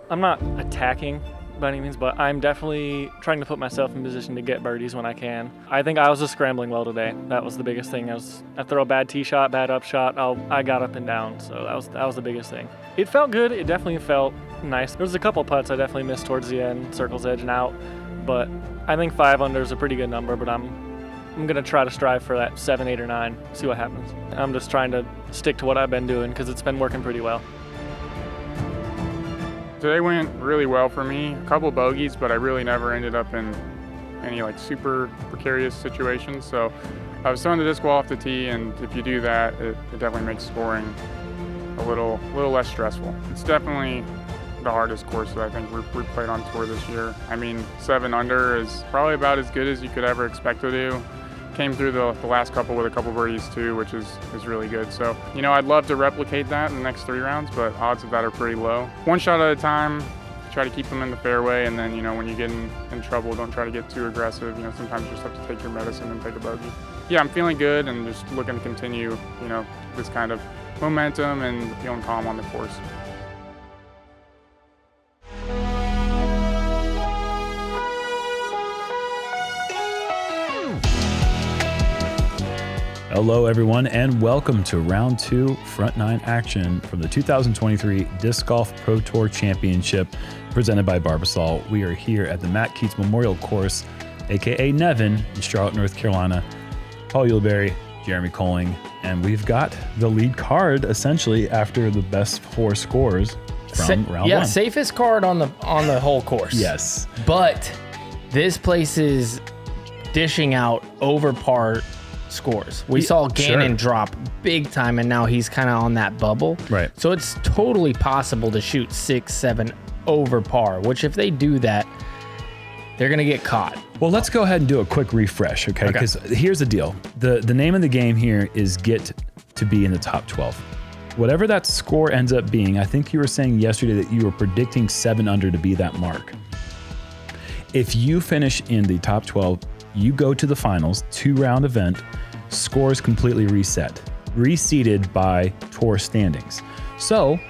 I'm not attacking by any means, but I'm definitely trying to put myself in position to get birdies when I can. I think I was just scrambling well today. That was the biggest thing. I throw a bad tee shot, bad up shot, I got up and down. So that was the biggest thing. It felt good. It definitely felt nice. There was a couple putts I definitely missed towards the end, circle's edge and out. But I think 5 under is a pretty good number, but I'm gonna try to strive for that 7, 8, or 9, see what happens. I'm just trying to stick to what I've been doing because it's been working pretty well. Today went really well for me. A couple bogeys, but I really never ended up in any like super precarious situations. So I was throwing the disc ball off the tee, and if you do that, it definitely makes scoring a little less stressful. It's definitely the hardest course that I think we played on tour this year. I mean, 7 under is probably about as good as you could ever expect to do. Came through the last couple with a couple birdies too, which is really good. So, I'd love to replicate that in the next 3 rounds, but odds of that are pretty low. One shot at a time, try to keep them in the fairway, and then, when you get in trouble, don't try to get too aggressive. Sometimes you just have to take your medicine and take a bogey. Yeah, I'm feeling good and just looking to continue, this kind of momentum and feeling calm on the course. Hello, everyone, and welcome to Round 2 Front 9 action from the 2023 Disc Golf Pro Tour Championship presented by Barbasol. We are here at the Matt Keats Memorial Course, aka Nevin, in Charlotte, North Carolina. Paul Ulibarri, Jeremy Koling, and we've got the lead card essentially after the best 4 scores from round 1. Yeah, safest card on the whole course. Yes. But this place is dishing out over par scores. We saw Gannon drop big time, and now he's kind of on that bubble. Right. So it's totally possible to shoot 6, 7 over par, which if they do that, they're going to get caught. Well, let's go ahead and do a quick refresh, okay? Because here's the deal. The name of the game here is get to be in the top 12. Whatever that score ends up being, I think you were saying yesterday that you were predicting 7 under to be that mark. If you finish in the top 12, you go to the finals, 2-round event, scores completely reset, reseeded by tour standings. So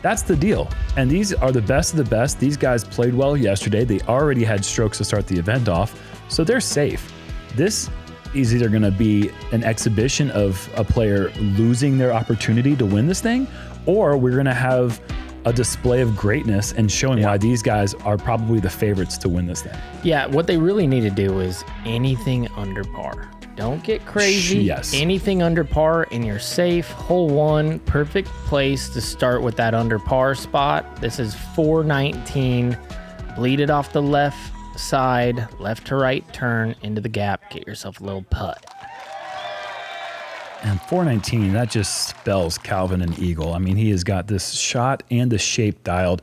that's the deal. And these are the best of the best. These guys played well yesterday. They already had strokes to start the event off, so they're safe. This is either going to be an exhibition of a player losing their opportunity to win this thing, or we're going to have a display of greatness and showing why these guys are probably the favorites to win this thing. Yeah, what they really need to do is anything under par. Don't get crazy. Yes. Anything under par and you're safe. Hole 1, perfect place to start with that under par spot. This is 419. Bleed it off the left side, left to right turn into the gap. Get yourself a little putt. And 419, that just spells Calvin and Eagle. I mean, he has got this shot and the shape dialed.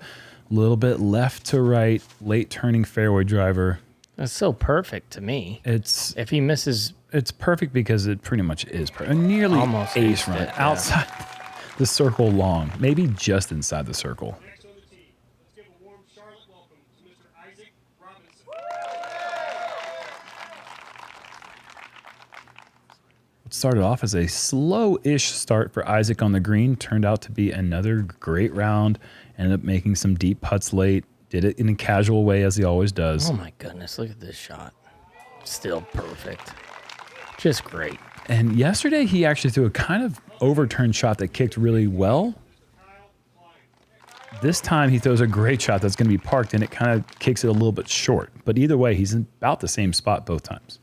A little bit left to right, late turning fairway driver. That's so perfect to me. If he misses, it's perfect because it pretty much is perfect. Nearly almost ace run outside the circle long, maybe just inside the circle. Next on the tee, let's give a warm Charlotte welcome to Mr. Isaac Robinson. It started off as a slow-ish start for Isaac on the green. Turned out to be another great round. Ended up making some deep putts late. Did it in a casual way as he always does. Oh my goodness, look at this shot. Still perfect. Just great. And yesterday he actually threw a kind of overturned shot that kicked really well. This time he throws a great shot that's going to be parked, and it kind of kicks it a little bit short. But either way, he's in about the same spot both times.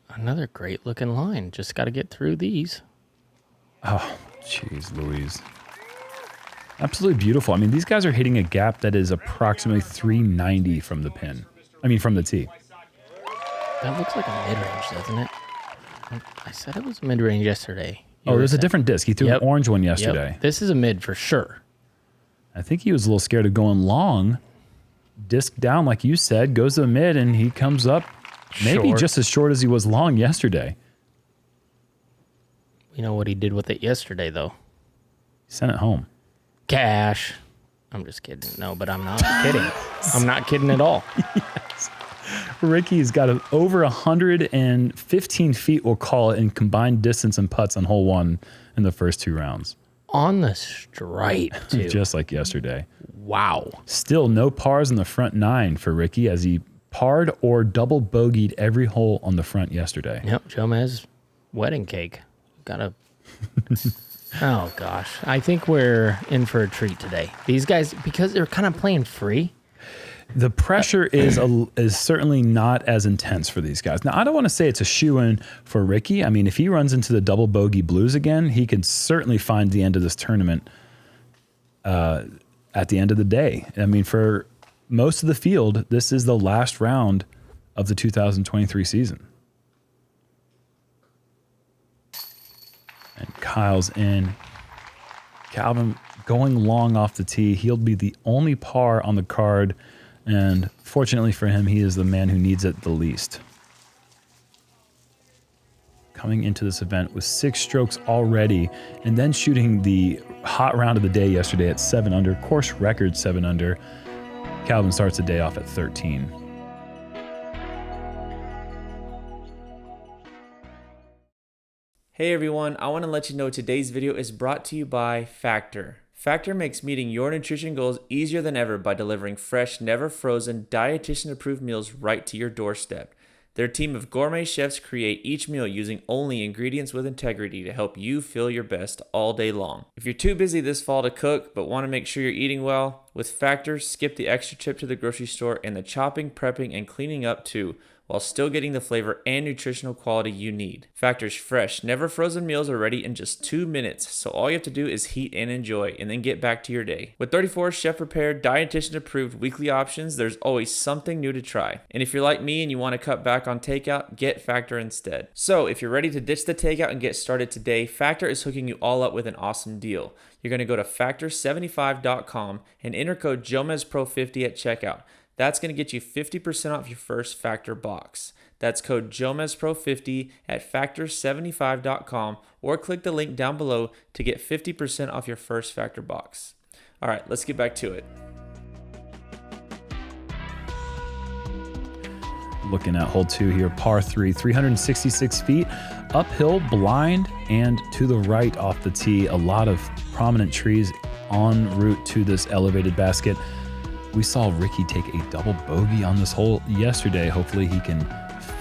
Another great looking line. Just got to get through these. Oh, jeez Louise. Absolutely beautiful. I mean, these guys are hitting a gap that is approximately 390 from the pin. I mean, from the tee. That looks like a mid-range, doesn't it? I said it was mid-range yesterday. There's a different disc. He threw an orange one yesterday. Yep. This is a mid for sure. I think he was a little scared of going long. Disc down, like you said, goes to the mid, and he comes up maybe short. just as short as he was long yesterday. You know what he did with it yesterday, though? He sent it home. Cash. I'm just kidding. No, but I'm not kidding. I'm not kidding at all. Yes. Ricky's got over 115 feet, we'll call it, in combined distance and putts on hole 1 in the first 2 rounds. on the stripe, too. Just like yesterday. Wow. Still no pars in the front 9 for Ricky as he parred or double bogeyed every hole on the front yesterday. Yep, Jomez wedding cake. Gotta. Oh gosh, I think we're in for a treat today. These guys, because they're kind of playing free. The pressure is certainly not as intense for these guys. Now, I don't want to say it's a shoe-in for Ricky. I mean, if he runs into the double bogey blues again, he could certainly find the end of this tournament at the end of the day. I mean, for most of the field, this is the last round of the 2023 season. And Kyle's in. Calvin going long off the tee. He'll be the only par on the card. And fortunately for him, he is the man who needs it the least. Coming into this event with 6 strokes already, and then shooting the hot round of the day yesterday at 7 under, course record 7 under. Calvin starts the day off at 13. Hey everyone, I want to let you know today's video is brought to you by Factor. Factor makes meeting your nutrition goals easier than ever by delivering fresh, never frozen, dietitian-approved meals right to your doorstep. Their team of gourmet chefs create each meal using only ingredients with integrity to help you feel your best all day long. If you're too busy this fall to cook but want to make sure you're eating well, with Factor, skip the extra trip to the grocery store and the chopping, prepping, and cleaning up too, while still getting the flavor and nutritional quality you need. Factor's fresh, never frozen meals are ready in just 2 minutes, so all you have to do is heat and enjoy, and then get back to your day. With 34 chef-prepared, dietitian-approved weekly options, there's always something new to try. And if you're like me and you want to cut back on takeout, get Factor instead. So if you're ready to ditch the takeout and get started today, Factor is hooking you all up with an awesome deal. You're going to go to factor75.com and enter code JomezPro50 at checkout. That's going to get you 50% off your first Factor box. That's code JomezPro50 at factor75.com or click the link down below to get 50% off your first Factor box. All right, let's get back to it. Looking at hole 2 here, par 3, 366 feet, uphill, blind, and to the right off the tee. A lot of prominent trees en route to this elevated basket. We saw Ricky take a double bogey on this hole yesterday. Hopefully he can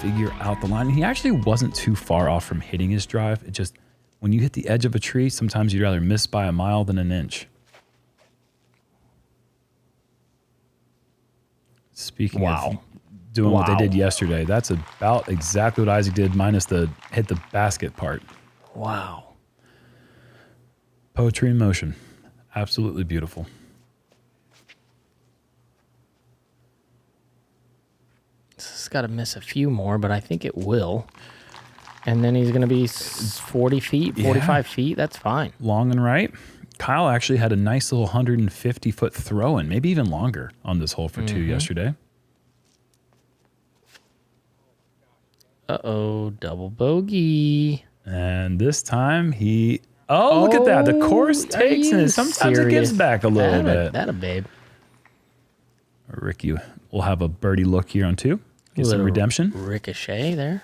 figure out the line. He actually wasn't too far off from hitting his drive. It just, when you hit the edge of a tree, sometimes you'd rather miss by a mile than an inch. Speaking of doing what they did yesterday, that's about exactly what Isaac did, minus the hit the basket part. Wow. Poetry in motion. Absolutely beautiful. It's got to miss a few more, but I think it will. And then he's going to be 40 feet, 45 feet. That's fine. Long and right. Kyle actually had a nice little 150-foot throw-in, maybe even longer on this hole for 2 yesterday. Uh-oh, double bogey. And this time he... Oh, look at that. The course takes it. Sometimes it gives back a little bit. That a babe. Ricky will have a birdie look here on 2. Get some redemption. Ricochet there.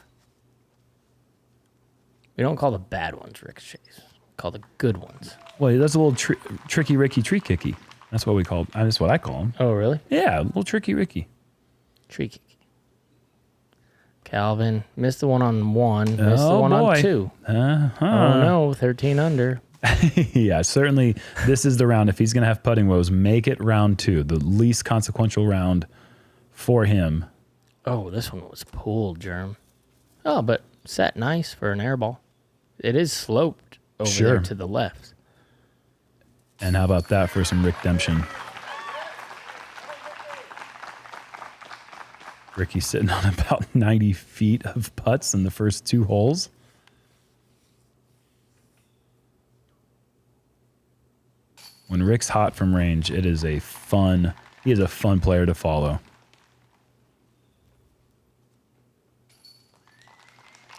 We don't call the bad ones ricochets. We call the good ones. Well, that's a little tricky Ricky tree kicky. That's what we call. That's what I call him. Oh, really? Yeah, a little tricky Ricky. Tree kicky. Calvin missed the one on 1. Missed the one on 2. Oh no, 13 under. Yeah, certainly this is the round. If he's going to have putting woes, make it round 2, the least consequential round for him. Oh, this one was pulled, Jerm. Oh, but set nice for an air ball. It is sloped over there to the left. And how about that for some redemption? Ricky's sitting on about 90 feet of putts in the first 2 holes. When Rick's hot from range, he is a fun player to follow.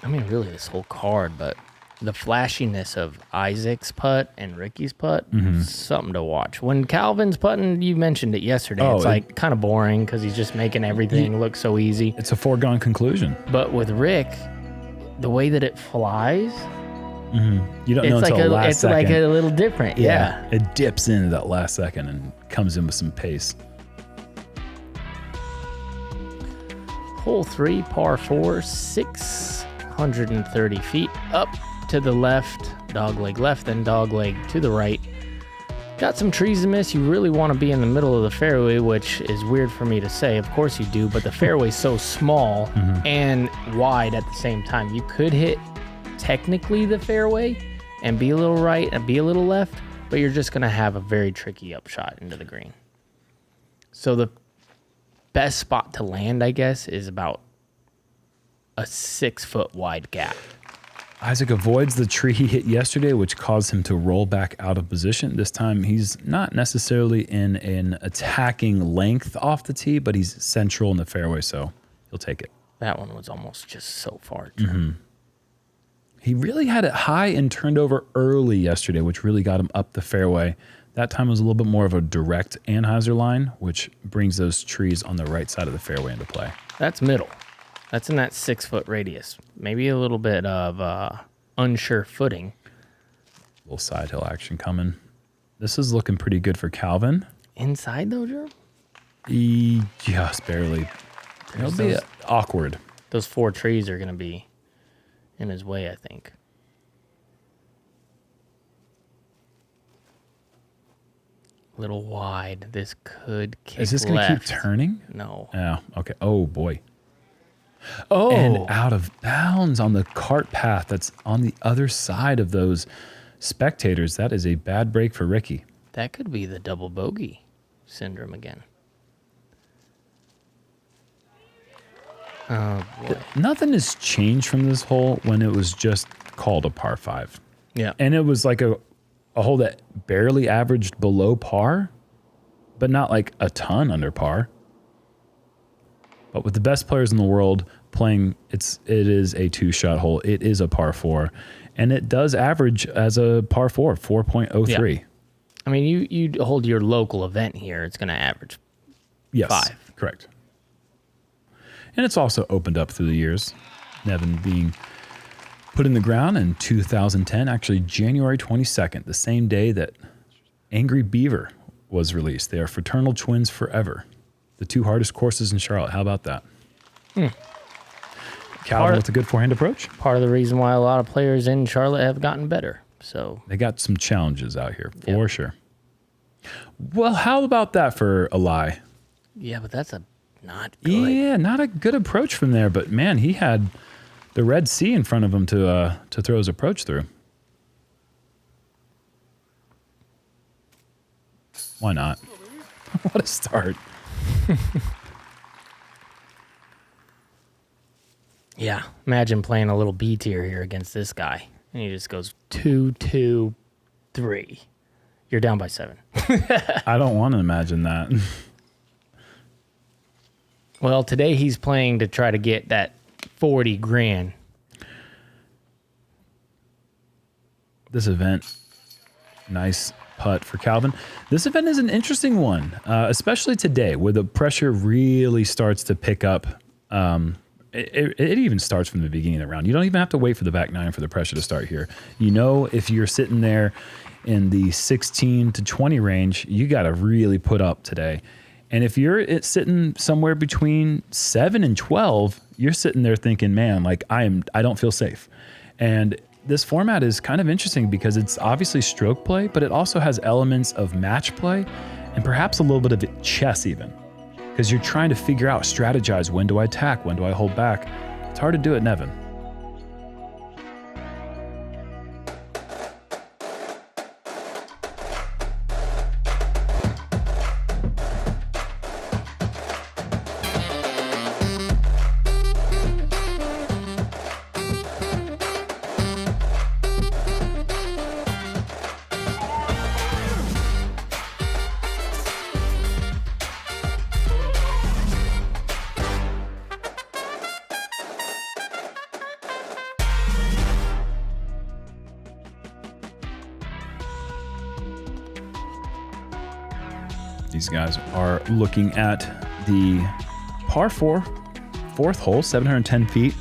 I mean, really, this whole card, but the flashiness of Isaac's putt and Ricky's putt, something to watch. When Calvin's putting, you mentioned it yesterday, it's like kind of boring because he's just making everything look so easy. It's a foregone conclusion. But with Rick, the way that it flies, You don't know It's until the last it's second. like a little different. Yeah. It dips into that last second and comes in with some pace. Hole 3, par 4, 630 feet up to the left, dogleg left, then dogleg to the right. Got some trees to miss. You really want to be in the middle of the fairway, which is weird for me to say. Of course you do, but the fairway's so small and wide at the same time. You could hit technically the fairway and be a little right and be a little left, but you're just going to have a very tricky upshot into the green. So the best spot to land, I guess, is about a 6 foot wide gap. Isaac avoids the tree he hit yesterday, which caused him to roll back out of position. This time, he's not necessarily in an attacking length off the tee, but he's central in the fairway, so he'll take it. That one was almost just so far. He really had it high and turned over early yesterday, which really got him up the fairway. That time was a little bit more of a direct Anheuser line, which brings those trees on the right side of the fairway into play. That's middle. That's in that 6 foot radius. Maybe a little bit of unsure footing. Little side hill action coming. This is looking pretty good for Calvin. Inside though, Jerm? He just barely. It'll be awkward. Those 4 trees are going to be in his way, I think. A little wide. This could kick Is this going to keep turning? No. Yeah. Okay. Oh, boy. Oh. And out of bounds on the cart path that's on the other side of those spectators. That is a bad break for Ricky. That could be the double bogey syndrome again. Oh, boy. Nothing has changed from this hole when it was just called a par 5. Yeah. And it was like a hole that barely averaged below par, but not like a ton under par. But with the best players in the world playing, it is a 2-shot hole. It is a par 4, and it does average as a par 4, 4.03. Yeah. I mean, you hold your local event here, it's going to average 5. Correct. And it's also opened up through the years. Nevin being put in the ground in 2010, actually January 22nd, the same day that Angry Beaver was released. They are fraternal twins forever. The 2 hardest courses in Charlotte. How about that? Calvin with a good forehand approach. Part of the reason why a lot of players in Charlotte have gotten better. So They got some challenges out here, for sure. Well, how about that for a lie? yeah, but that's not good. Yeah, not a good approach from there. But, man, he had the Red Sea in front of him to throw his approach through. Why not? What a start. Yeah, imagine playing a little B tier here against this guy, and he just goes 2, 2, 3. You're down by 7. I don't want to imagine that. Well, today he's playing to try to get that 40 grand. This event, nice putt for Calvin. This event is an interesting one, especially today where the pressure really starts to pick up. It even starts from the beginning of the round. You don't even have to wait for the back 9 for the pressure to start here. You know, if you're sitting there in the 16 to 20 range, you got to really put up today. And if you're sitting somewhere between 7 and 12, you're sitting there thinking, man, like I don't feel safe. And this format is kind of interesting because it's obviously stroke play, but it also has elements of match play and perhaps a little bit of chess even. Because you're trying to figure out, strategize, when do I attack, when do I hold back? It's hard to do at Nevin. These guys are looking at the par 4, 4th hole, 710 feet.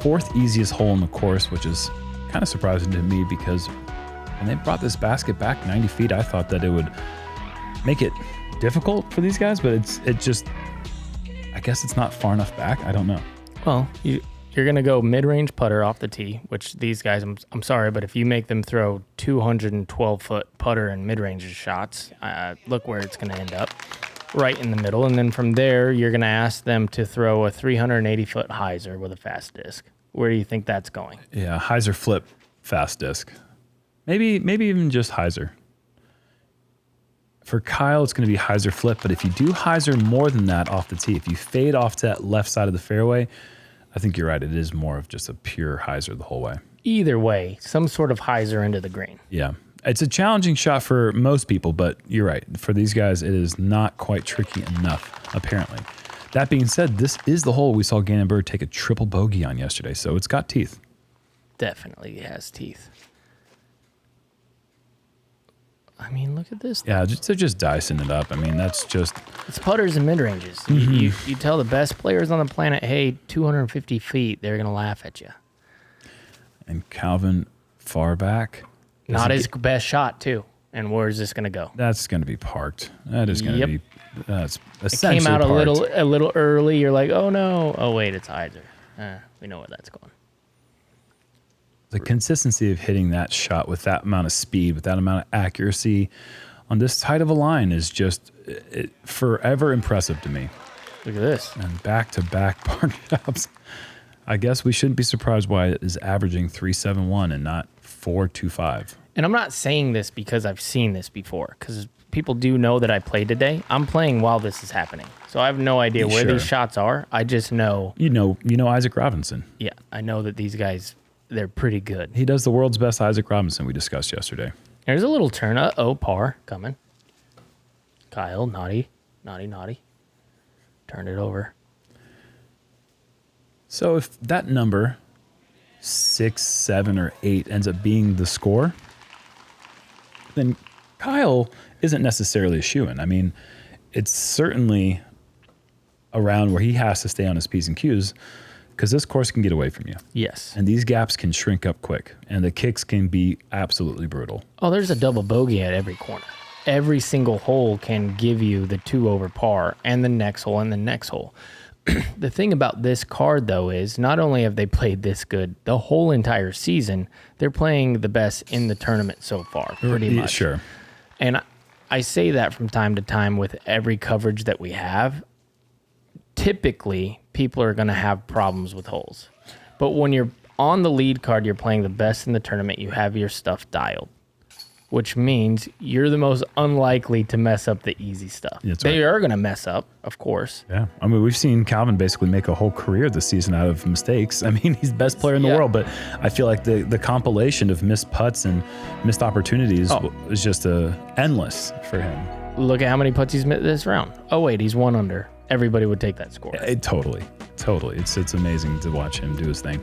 4th easiest hole in the course, which is kind of surprising to me because when they brought this basket back 90 feet, I thought that it would make it difficult for these guys, but it just, I guess it's not far enough back. I don't know. Well, you're going to go mid-range putter off the tee, which these guys, I'm sorry, but if you make them throw 212-foot putter and mid-range shots, look where it's going to end up, right in the middle. And then from there, you're going to ask them to throw a 380-foot hyzer with a fast disc. Where do you think that's going? Yeah, hyzer flip, fast disc. Maybe even just hyzer. For Kyle, it's going to be hyzer flip, but if you do hyzer more than that off the tee, if you fade off to that left side of the fairway, I think you're right. It is more of just a pure hyzer the whole way. Either way, some sort of hyzer into the green. Yeah. It's a challenging shot for most people, but you're right. For these guys, it is not quite tricky enough, apparently. That being said, this is the hole we saw Gannon Bird take a triple bogey on yesterday, so it's got teeth. Definitely has teeth. I mean, look at this. Yeah, they're just dicing it up. I mean, that's just... It's putters and mid-ranges. Mm-hmm. You tell the best players on the planet, hey, 250 feet, they're going to laugh at you. And Calvin far back. Not his best shot, too. And where is this going to go? That's going to be parked. That is going to be... That's essentially It came out parked. a little early. You're like, oh, no. Oh, wait, it's hyzer. We know where that's going. The consistency of hitting that shot with that amount of speed, with that amount of accuracy on this tight of a line is just forever impressive to me. Look at this. And back-to-back par jobs. I guess we shouldn't be surprised why it is averaging 371 and not 425. And I'm not saying this because I've seen this before, because people do know that I played today. I'm playing while this is happening. So I have no idea where these shots are. I just know. You know Isaac Robinson. Yeah, I know that these guys, they're pretty good. He does the world's best Isaac Robinson we discussed yesterday. There's a little turn. Par coming. Kyle, naughty. Turn it over. So if that number, 6, 7, or 8, ends up being the score, then Kyle isn't necessarily a shoo-in. I mean, it's certainly around where he has to stay on his P's and Q's, because this course can get away from you. Yes. And these gaps can shrink up quick, and the kicks can be absolutely brutal. Oh, there's a double bogey at every corner. Every single hole can give you the 2 over par, and the next hole, and the next hole. The thing about this card, though, is not only have they played this good the whole entire season, they're playing the best in the tournament so far, pretty much. Sure. And I say that from time to time with every coverage that we have. Typically, people are going to have problems with holes. But when you're on the lead card, you're playing the best in the tournament, you have your stuff dialed, which means you're the most unlikely to mess up the easy stuff. They are going to mess up, of course. Yeah. I mean, we've seen Calvin basically make a whole career this season out of mistakes. I mean, he's the best player in the world, but I feel like the compilation of missed putts and missed opportunities is just endless for him. Look at how many putts he's missed this round. Oh, wait, he's 1 under. Everybody would take that score. Totally. It's amazing to watch him do his thing.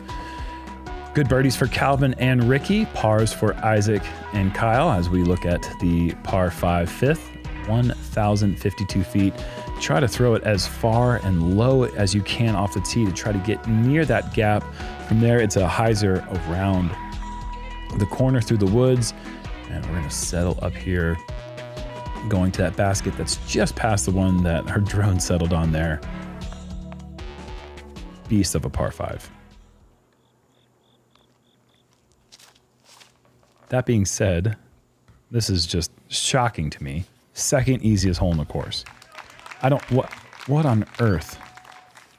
Good birdies for Calvin and Ricky. Pars for Isaac and Kyle as we look at the par 5 fifth, 1,052 feet. Try to throw it as far and low as you can off the tee to try to get near that gap. From there, it's a hyzer around the corner through the woods. And we're going to settle up here, going to that basket that's just past the one that her drone settled on there. Beast of a par 5. That being said, this is just shocking to me. Second easiest hole in the course. What on earth?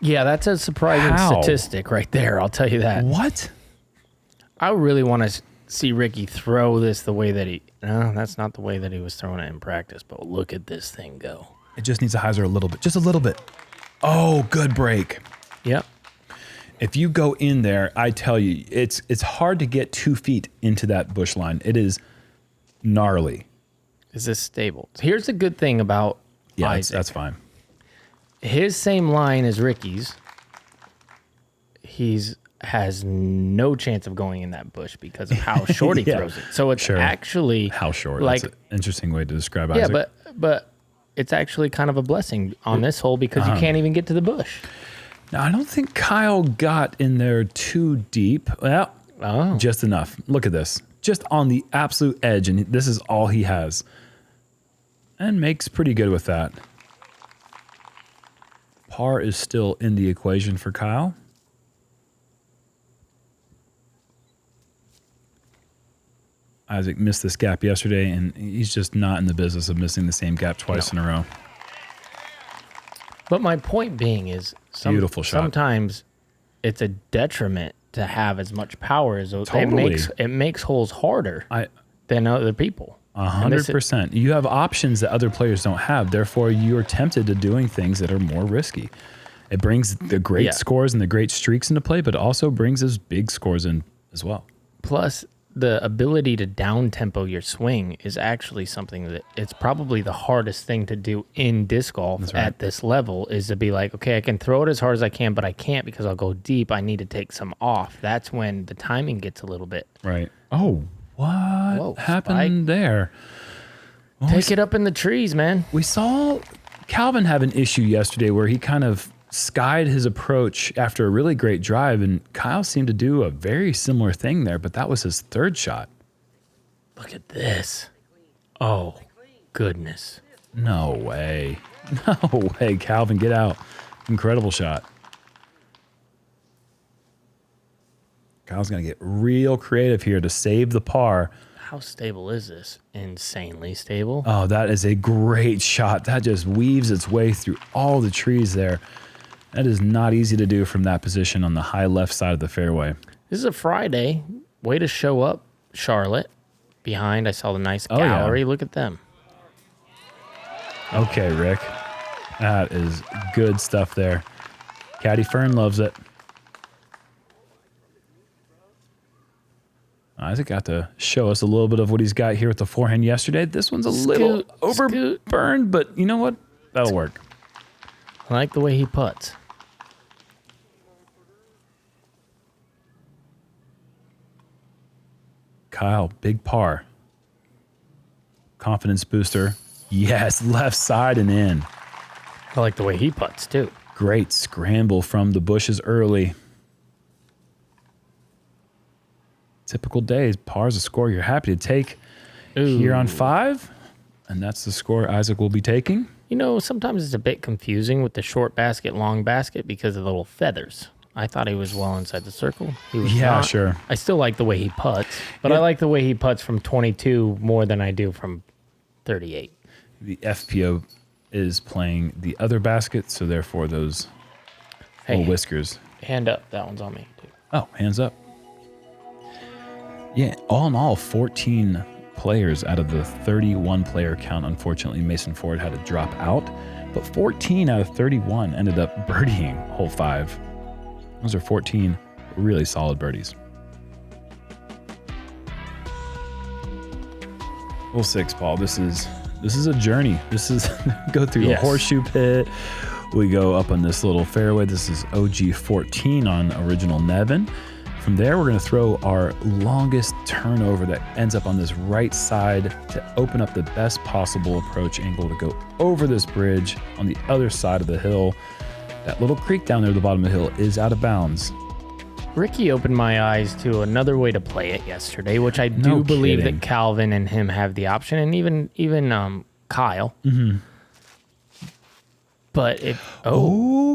Yeah, that's a surprising statistic right there. I'll tell you that. What? I really want to see Ricky throw this the way that no, that's not the way that he was throwing it in practice, but look at this thing go. It just needs a hyzer a little bit, just a little bit. Oh, good break. Yep. If you go in there, I tell you, it's hard to get 2 feet into that bush line. It is gnarly. Is this stable? Here's the good thing about Isaac. That's fine. His same line as Ricky's. Has no chance of going in that bush because of how short he throws it. So it's actually how short. Like, that's an interesting way to describe Isaac. Yeah, but it's actually kind of a blessing on this hole because you can't even get to the bush. Now, I don't think Kyle got in there too deep. Well, Oh. Just enough. Look at this. Just on the absolute edge, and this is all he has. And makes pretty good with that. Par is still in the equation for Kyle. Isaac missed this gap yesterday, and he's just not in the business of missing the same gap twice in a row. But my point being is Beautiful shot. Sometimes it's a detriment to have as much power as those. Totally. It makes holes harder than other people. 100%. You have options that other players don't have. Therefore, you're tempted to doing things that are more risky. It brings the great scores and the great streaks into play, but it also brings those big scores in as well. Plus, the ability to down tempo your swing is actually something that it's probably the hardest thing to do in disc golf at this level, is to be like, okay, I can throw it as hard as I can, but I can't because I'll go deep. I need to take some off. That's when the timing gets a little bit. Right. Oh, what happened there? Well, Take it up in the trees, man. We saw Calvin have an issue yesterday where he kind of skied his approach after a really great drive, and Kyle seemed to do a very similar thing there, but that was his third shot. Look at this. Oh, goodness. No way. No way, Calvin, get out. Incredible shot. Kyle's going to get real creative here to save the par. How stable is this? Insanely stable. Oh, that is a great shot. That just weaves its way through all the trees there. That is not easy to do from that position on the high left side of the fairway. This is a Friday. Way to show up, Charlotte. Behind, I saw the nice gallery. Yeah. Look at them. Okay, Rick. That is good stuff there. Caddy Fern loves it. Isaac got to show us a little bit of what he's got here with the forehand yesterday. This one's a little overburned, but you know what? That'll work. I like the way he putts. Kyle, big par. Confidence booster. Yes, left side and in. I like the way he putts, too. Great scramble from the bushes early. Typical days. Par's a score you're happy to take here on 5. And that's the score Isaac will be taking. You know, sometimes it's a bit confusing with the short basket, long basket because of the little feathers. I thought he was well inside the circle. He was not. Sure. I still like the way he putts, but I like the way he putts from 22 more than I do from 38. The FPO is playing the other basket, so therefore those little whiskers. Hand up. That one's on me, too. Oh, hands up. Yeah, all in all, 14 players out of the 31 player count. Unfortunately, Mason Ford had to drop out, but 14 out of 31 ended up birdieing hole 5. Those are 14 really solid birdies. Hole 6, Paul. This is a journey. This is go through the horseshoe pit. We go up on this little fairway. This is OG 14 on original Nevin. From there, we're going to throw our longest turnover that ends up on this right side to open up the best possible approach angle to go over this bridge on the other side of the hill. That little creek down there at the bottom of the hill is out of bounds. Ricky opened my eyes to another way to play it yesterday, which I do believe that Calvin and him have the option, and even Kyle. Mm-hmm. But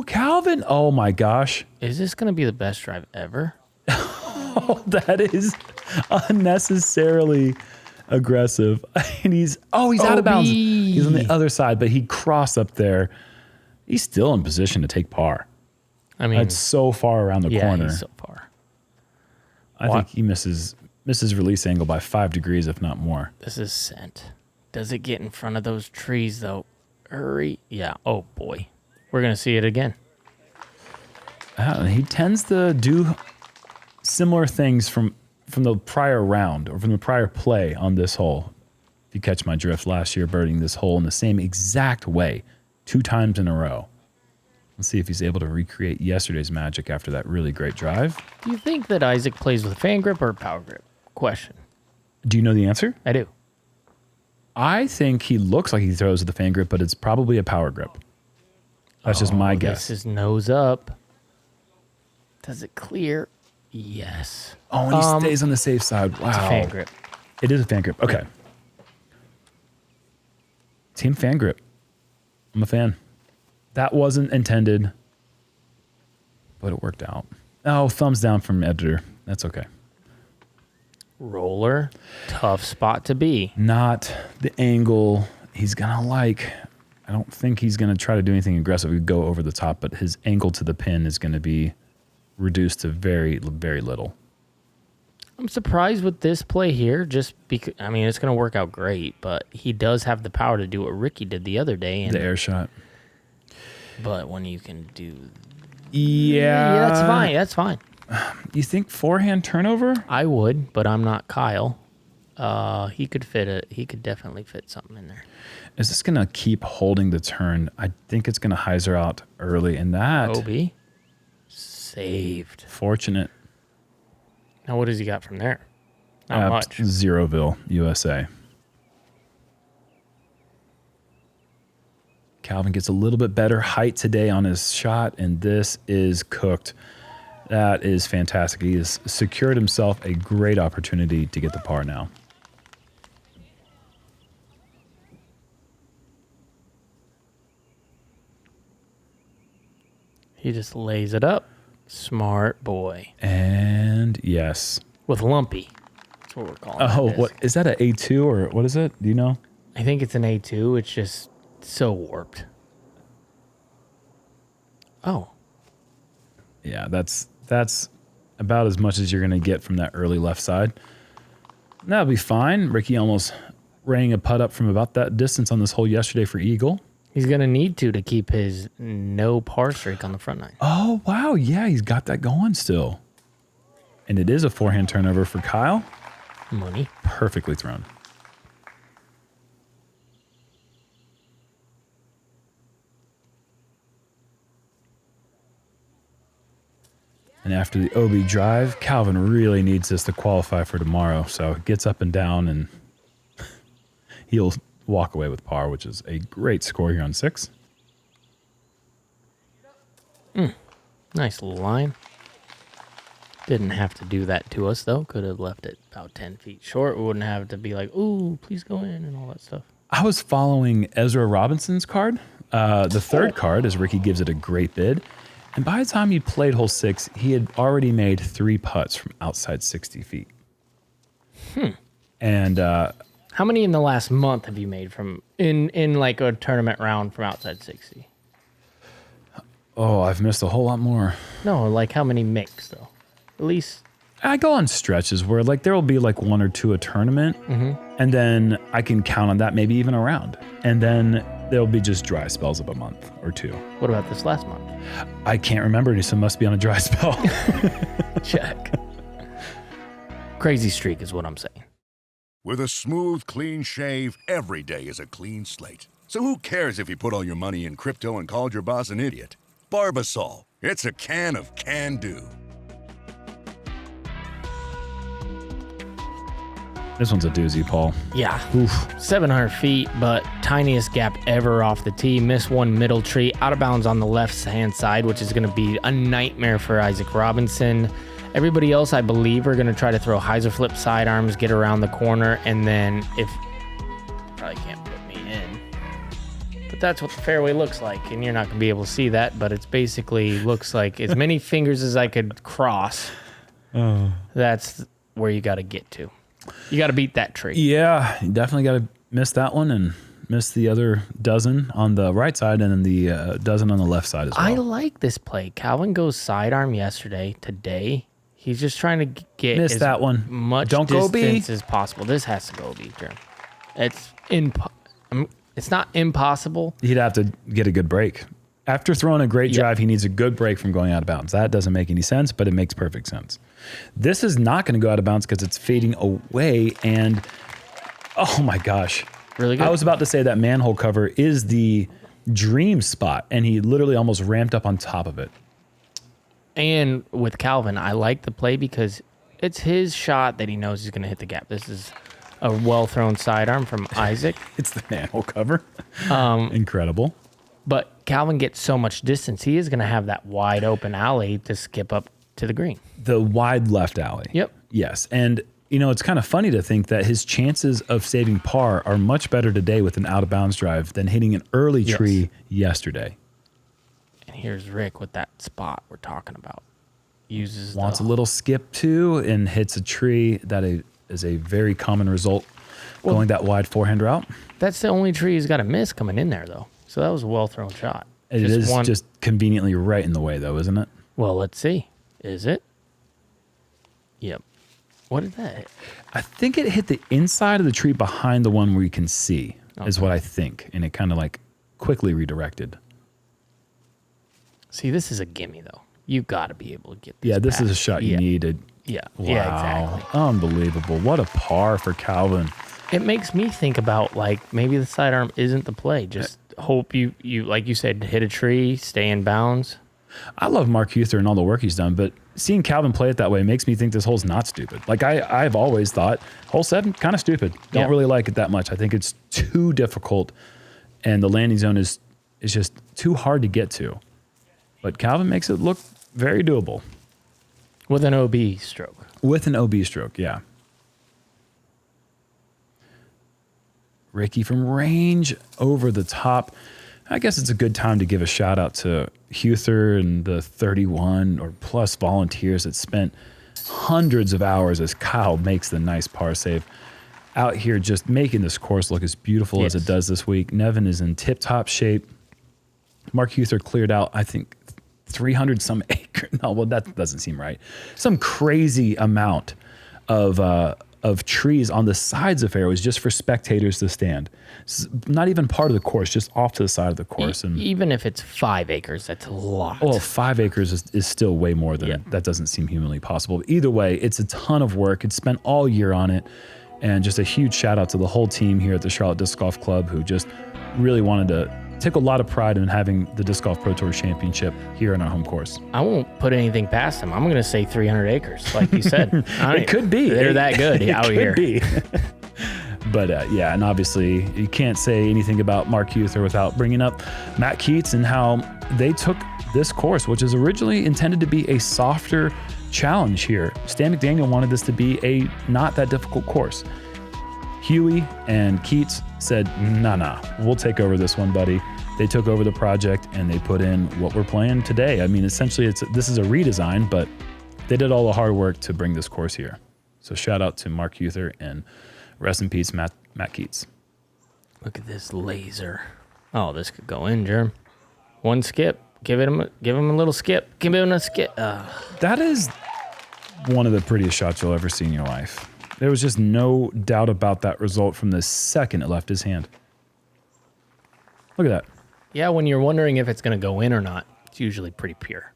Calvin! Oh my gosh! Is this going to be the best drive ever? Oh, that is unnecessarily aggressive. And he's out of bounds. He's on the other side, but he crossed up there. He's still in position to take par. I mean, it's so far around the corner. He's so far. I think he misses release angle by 5 degrees, if not more. This is sent. Does it get in front of those trees, though? Hurry. Yeah. Oh, boy. We're going to see it again. He tends to do similar things from the prior round or from the prior play on this hole. If you catch my drift, last year birding this hole in the same exact way 2 times in a row. Let's see if he's able to recreate yesterday's magic after that really great drive. Do you think that Isaac plays with fan grip or power grip? Question. Do you know the answer? I do. I think he looks like he throws with the fan grip, but it's probably a power grip. That's just my guess. This is nose up. Does it clear? Yes. Oh, and he stays on the safe side. Wow. It's a fan grip. It is a fan grip. Okay. Team fan grip. I'm a fan. That wasn't intended, but it worked out. Oh, thumbs down from editor. That's okay. Roller, tough spot to be. Not the angle he's going to like. I don't think he's going to try to do anything aggressive. We go over the top, but his angle to the pin is going to be reduced to very, very little. I'm surprised with this play here, just because, I mean, it's going to work out great, but he does have the power to do what Ricky did the other day. And, the air shot. But when you can do... Yeah. That's fine. That's fine. You think forehand turnover? I would, but I'm not Kyle. He could fit it. He could definitely fit something in there. Is this going to keep holding the turn? I think it's going to hyzer out early, and that... Obi saved. Fortunate. Now, what has he got from there? Not much. Zeroville, USA. Calvin gets a little bit better height today on his shot, and this is cooked. That is fantastic. He has secured himself a great opportunity to get the par now. He just lays it up. Smart boy. And yes. With lumpy. That's what we're calling it. Oh, what is that, an A2 or what is it? Do you know? I think it's an A2. It's just so warped. Oh. Yeah, that's about as much as you're going to get from that early left side. That'll be fine. Ricky almost rang a putt up from about that distance on this hole yesterday for eagle. He's going to need to keep his no par streak on the front nine. Oh, wow. Yeah, he's got that going still. And it is a forehand turnover for Kyle. Money. Perfectly thrown. And after the OB drive, Calvin really needs this to qualify for tomorrow. So gets up and down, and he'll walk away with par, which is a great score here on 6. Nice little line. Didn't have to do that to us, though. Could have left it about 10 feet short. We wouldn't have to be like, ooh, please go in and all that stuff. I was following Ezra Robinson's card, the third card, as Ricky gives it a great bid. And by the time he played hole 6, he had already made 3 putts from outside 60 feet. And how many in the last month have you made from in like a tournament round from outside 60? oh, I've missed a whole lot more. No, like how many mixed though? At least I go on stretches where like there will be like 1 or 2 a tournament, and then I can count on that, maybe even a round. And then there'll be just dry spells of a month or 2. what about this last month? I can't remember, so it must be on a dry spell. Check. Crazy streak is what I'm saying. With a smooth, clean shave, every day is a clean slate. So who cares if you put all your money in crypto and called your boss an idiot? Barbasol. It's a can of can-do. This one's a doozy, Paul. Yeah. 700 feet, but tiniest gap ever off the tee. Miss one middle tree, out of bounds on the left-hand side, which is going to be a nightmare for Isaac Robinson. Everybody else, I believe, are going to try to throw hyzer flip sidearms, get around the corner, and then if... Probably can't put me in. But that's what the fairway looks like, and you're not going to be able to see that, but it's basically looks like as many fingers as I could cross. That's where you got to get to. You got to beat that tree. Yeah, you definitely got to miss that one and miss the other dozen on the right side and then the dozen on the left side as well. I like this play. Calvin goes sidearm yesterday. Today, he's just trying to get Miss as that one. much Don't go B. distance as possible. This has to go B, Jerm. It's not impossible. He'd have to get a good break. After throwing a great drive, he needs a good break from going out of bounds. That doesn't make any sense, but it makes perfect sense. This is not going to go out of bounds because it's fading away, and oh my gosh. Really good. I was about to say that manhole cover is the dream spot, and he literally almost ramped up on top of it. And with Calvin, I like the play because it's his shot that he knows he's going to hit the gap. This is a well-thrown sidearm from Isaac. It's the manhole cover. Incredible. But Calvin gets so much distance, he is going to have that wide open alley to skip up to the green. The wide left alley. Yep. Yes. And, it's kind of funny to think that his chances of saving par are much better today with an out of bounds drive than hitting an early tree yesterday. And here's Rick with that spot we're talking about. Wants a little skip too and hits a tree. That is a very common result going that wide forehand route. That's the only tree he's got to miss coming in there, though. So that was a well-thrown shot. It is just conveniently right in the way, though, isn't it? Well, let's see. Is it? Yep. What did that hit? I think it hit the inside of the tree behind the one where you can see, is what I think. And it kind of like quickly redirected. See, this is a gimme, though. You've got to be able to get this. Yeah, this back. is a shot you needed. Yeah. Wow. Yeah, exactly. Unbelievable. What a par for Calvin. It makes me think about, like, maybe the sidearm isn't the play. Just hope you like you said, hit a tree, stay in bounds. I love Mark Huther and all the work he's done, but seeing Calvin play it that way makes me think this hole's not stupid. Like I've always thought, hole 7, kind of stupid. Don't really like it that much. I think it's too difficult, and the landing zone is just too hard to get to. But Calvin makes it look very doable. With an OB stroke. With an OB stroke, yeah. Ricky from range over the top. I guess it's a good time to give a shout out to Huther and the 31 or plus volunteers that spent hundreds of hours as Kyle makes the nice par save out here, just making this course look as beautiful as it does this week. Nevin is in tip-top shape. Mark Huther cleared out, I think, 300 some acre. No, well, that doesn't seem right. Some crazy amount of trees on the sides of fairways just for spectators to stand. It's not even part of the course, just off to the side of the course. And even if it's 5 acres, that's a lot. well, 5 acres is still way more than that. Doesn't seem humanly possible. But either way, it's a ton of work. It's spent all year on it. And just a huge shout out to the whole team here at the Charlotte Disc Golf Club who just really wanted to take a lot of pride in having the Disc Golf Pro Tour Championship here in our home course. I won't put anything past them. I'm going to say 300 acres, like you said. It could be. They're that good out here. It could be. But yeah, and obviously you can't say anything about Mark Huther without bringing up Matt Keats and how they took this course, which is originally intended to be a softer challenge here. Stan McDaniel wanted this to be a not that difficult course. Huey and Keats said, nah, we'll take over this one, buddy. They took over the project and they put in what we're playing today. I mean, essentially this is a redesign, but they did all the hard work to bring this course here. So shout out to Mark Huther and rest in peace, Matt Keats. Look at this laser. Oh, this could go in, Jerm. One skip. Give him a little skip. Give him a skip. That is one of the prettiest shots you'll ever see in your life. There was just no doubt about that result from the second it left his hand. Look at that. Yeah, when you're wondering if it's going to go in or not, it's usually pretty pure.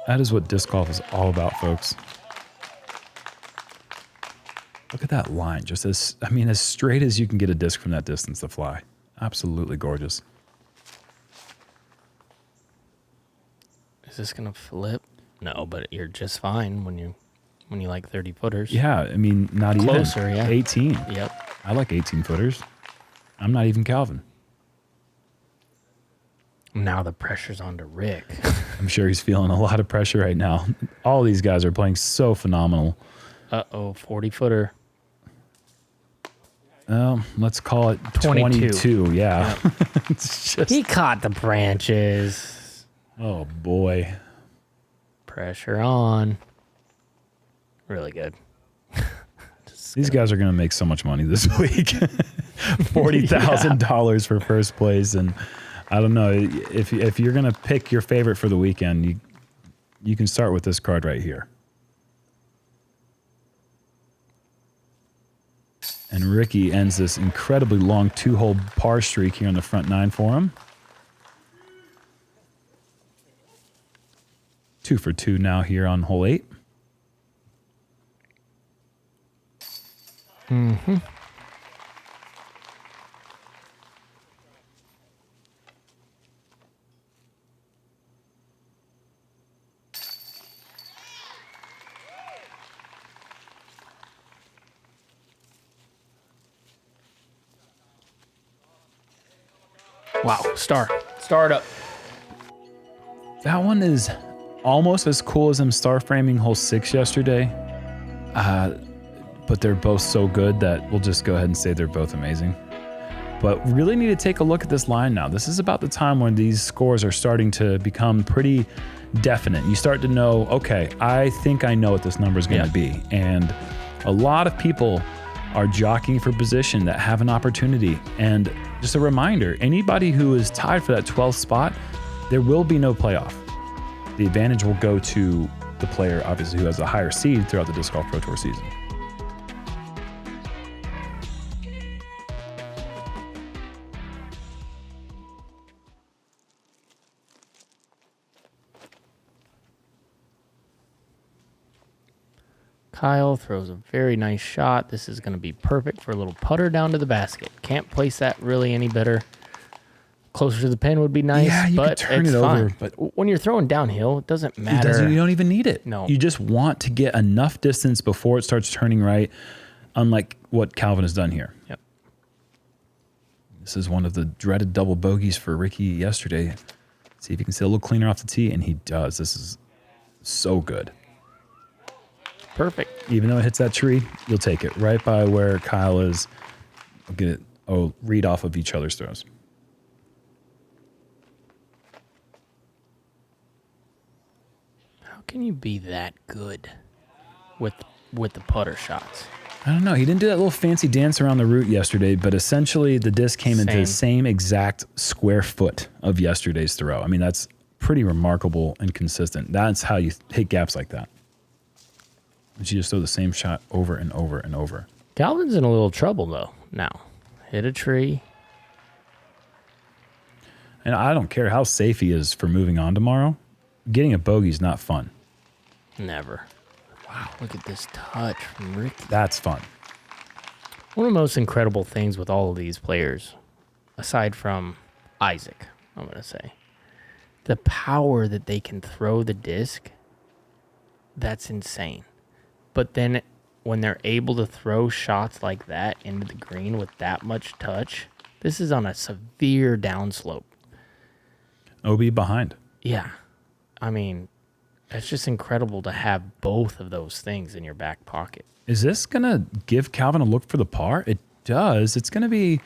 That is what disc golf is all about, folks. Look at that line. Just as straight as you can get a disc from that distance to fly. Absolutely gorgeous. Is this going to flip? No, but you're just fine when you like 30 footers. Yeah, I mean, not Closer, even. yeah. 18. Yep. I like 18 footers. I'm not even Calvin. Now the pressure's on to Rick. I'm sure he's feeling a lot of pressure right now. All these guys are playing so phenomenal. 40-footer. Let's call it 22. Yeah. It's just, He caught the branches. oh boy. Pressure on. Really good. These guys are going to make so much money this week. $40,000 for first place. And I don't know, if you're going to pick your favorite for the weekend, you can start with this card right here. And Ricky ends this incredibly long 2-hole par streak here on the front 9 for him. 2 for 2 now here on hole 8. Mm-hmm. Wow, start up. That one is almost as cool as him star framing hole 6 yesterday. But they're both so good that we'll just go ahead and say they're both amazing. But really need to take a look at this line now. This is about the time when these scores are starting to become pretty definite. You start to know, okay, I think I know what this number is going to be. And a lot of people are jockeying for position that have an opportunity. And just a reminder, anybody who is tied for that 12th spot, there will be no playoff. The advantage will go to the player, obviously, who has a higher seed throughout the Disc Golf Pro Tour season. Kyle throws a very nice shot. This is going to be perfect for a little putter down to the basket. Can't place that really any better. Closer to the pin would be nice, Yeah, you but could turn it's it fine. over. But When you're throwing downhill, it doesn't matter. you don't even need it. No. You just want to get enough distance before it starts turning right, unlike what Calvin has done here. Yep. This is one of the dreaded double bogeys for Ricky yesterday. See if he can stay a little cleaner off the tee, and he does. This is so good. Perfect. Even though it hits that tree, you'll take it right by where Kyle is. I'll get it. Oh, read off of each other's throws. How can you be that good with the putter shots? I don't know. He didn't do that little fancy dance around the root yesterday, but essentially the disc came into the same exact square foot of yesterday's throw. I mean, that's pretty remarkable and consistent. That's how you hit gaps like that. And you just throw the same shot over and over and over. Calvin's in a little trouble, though, now. Hit a tree. And I don't care how safe he is for moving on tomorrow. Getting a bogey is not fun. Never. Wow, look at this touch from Ricky. That's fun. One of the most incredible things with all of these players, aside from Isaac, I'm going to say, the power that they can throw the disc, that's insane. But then when they're able to throw shots like that into the green with that much touch, this is on a severe downslope. OB behind. Yeah. I mean, it's just incredible to have both of those things in your back pocket. Is this going to give Calvin a look for the par? It does. It's going to be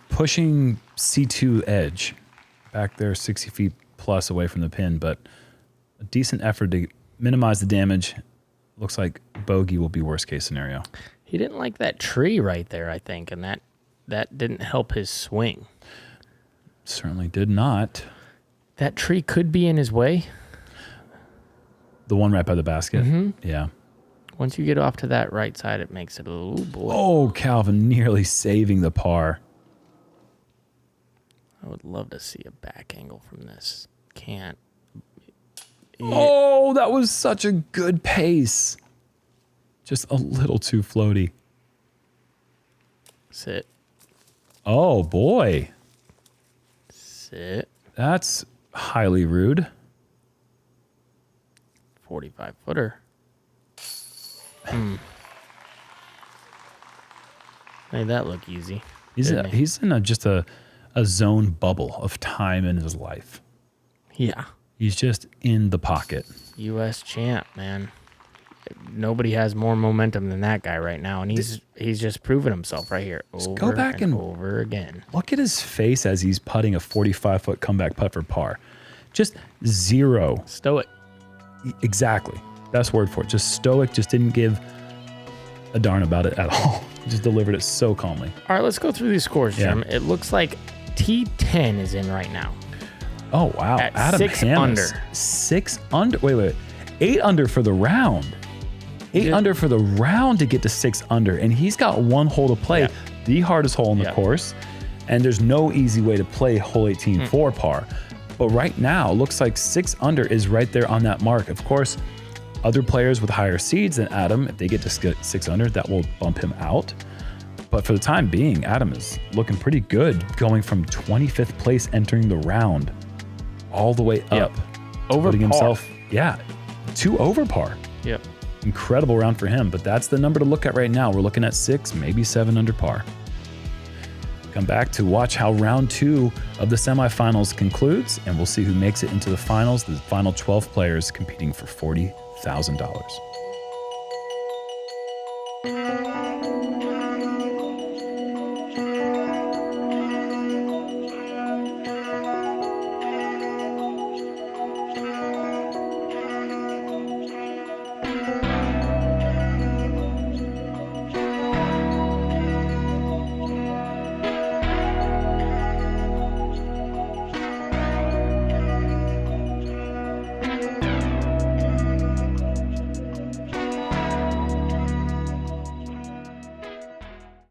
pushing C2 edge back there 60 feet plus away from the pin, but a decent effort to minimize the damage. Looks like bogey will be worst case scenario. He didn't like that tree right there, I think, and that didn't help his swing. Certainly did not. That tree could be in his way. The one right by the basket? Mm-hmm. Yeah. Once you get off to that right side, it makes it a little boy. Oh, Calvin nearly saving the par. I would love to see a back angle from this. Can't. Oh, that was such a good pace. Just a little too floaty. Sit. Oh, boy. Sit. That's highly rude. 45-footer. Made that look easy. He's in just a zone bubble of time in his life. Yeah. He's just in the pocket. U.S. champ, man. Nobody has more momentum than that guy right now, and he's just proven himself right here over go back and over again. Look at his face as he's putting a 45-foot comeback putt for par. Just zero. Stoic. Exactly. Best word for it. Just stoic. Just didn't give a darn about it at all. Just delivered it so calmly. All right, let's go through these scores, Jerm. Yeah. It looks like T10 is in right now. Oh, wow. At Adam 6 Hammes. under. 6 under. Wait. 8 under for the round. 8 under for the round to get to 6 under. And he's got one hole to play, the hardest hole in the course. And there's no easy way to play hole 18 for par. But right now, looks like 6 under is right there on that mark. Of course, other players with higher seeds than Adam, if they get to 6 under, that will bump him out. But for the time being, Adam is looking pretty good, going from 25th place entering the round all the way up. Over putting par. himself, 2 over par. Yep. Incredible round for him, but that's the number to look at right now. We're looking at 6, maybe 7 under par. Come back to watch how round 2 of the semifinals concludes, and we'll see who makes it into the finals, the final 12 players competing for $40,000.